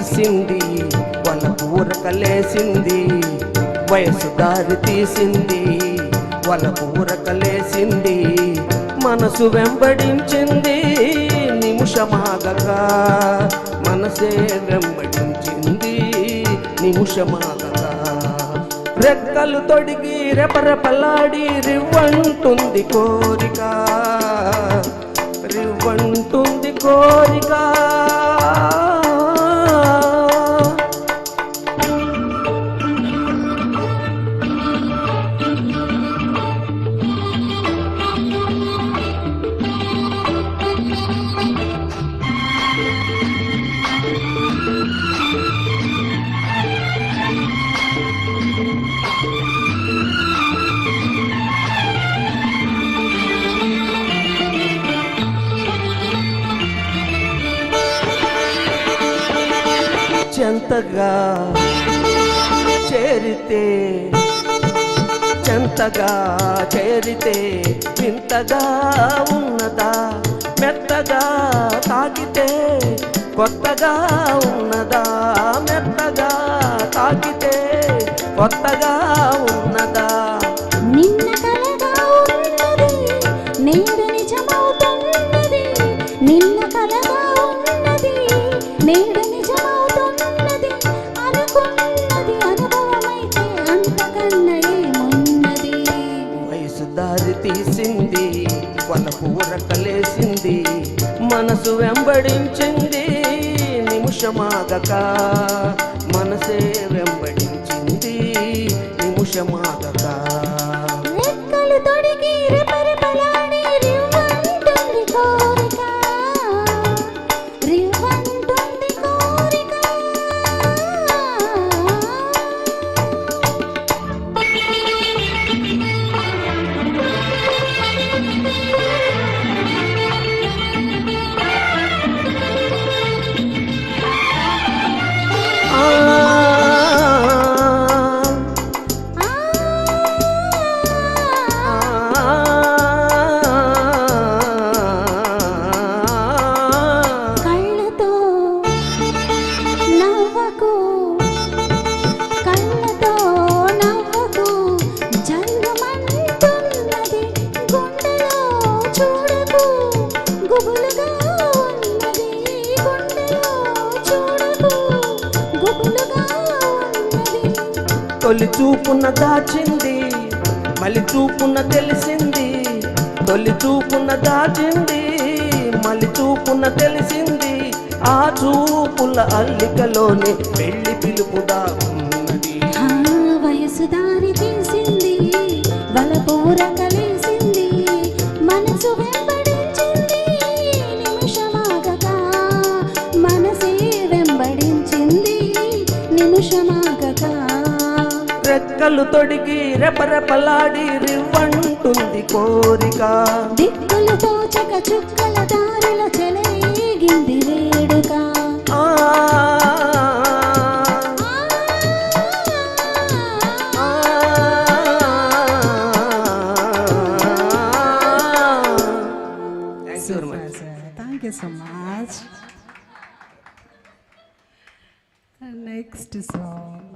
తీసింది, వాళ్ళ ఊరకలేసింది. వయసు దారి తీసింది, వాళ్ళ ఊరకలేసింది. మనసు వెంబడించింది నిమిషమాగక, మనసే వెంబడించింది నిమిషమాగక. రెక్కలు తొడిగి రెపరెపలాడి రివ్వంటుంది కోరిక, రివ్వంటుంది కోరిక. చెంతగా చేరితే, చెంతగా చేరితే వింతగా ఉన్నదా, మెత్తగా తాకితే కొత్తగా ఉన్నదా, మెత్తగా తాకితే కొత్తగా ఉన్నదా. నిన్న కలగా ఉన్నది నేడు నిజమవుతున్నది, నిన్న కలగా ఉన్నది నేడు నిజమవుతున్నది. అనుకున్నది అనుభవమైతే అంతకన్నా ఏమున్నది. వయసు దారి తీసింది, వాళ్ళ ఊరకలేసింది. మనసు వెంబడించింది నిమిషమాగక, మనసే వెంబడించింది నిమిషమాగక. రెక్కలు తొడిగి రెపరెపలాడి రివ్వంటుంది కోరిక, రివ్వంటుంది కోరిక. తొలి చూపున దాచింది, మళ్ళీ చూపున తెలిసింది. తొలి చూపున దాచింది, మళ్ళీ చూపున తెలిసింది. ఆ చూపుల అల్లికలోనే పెళ్లి పిలుపుదా ఉన్నది. వయసు దారి తీసింది, బలపూర కలిసింది. మనసు వెంబడించింది నిమిషమాగక, మనసే వెంబడించింది నిమిషమాగక. రెక్కలు తొడిగి రెపరెపలాడి రివ్వంటుంది కోరిక. దిక్కులు తోచక చుక్కల దారిల చెలరేగింది వేడుక. Thank you so much. Next song.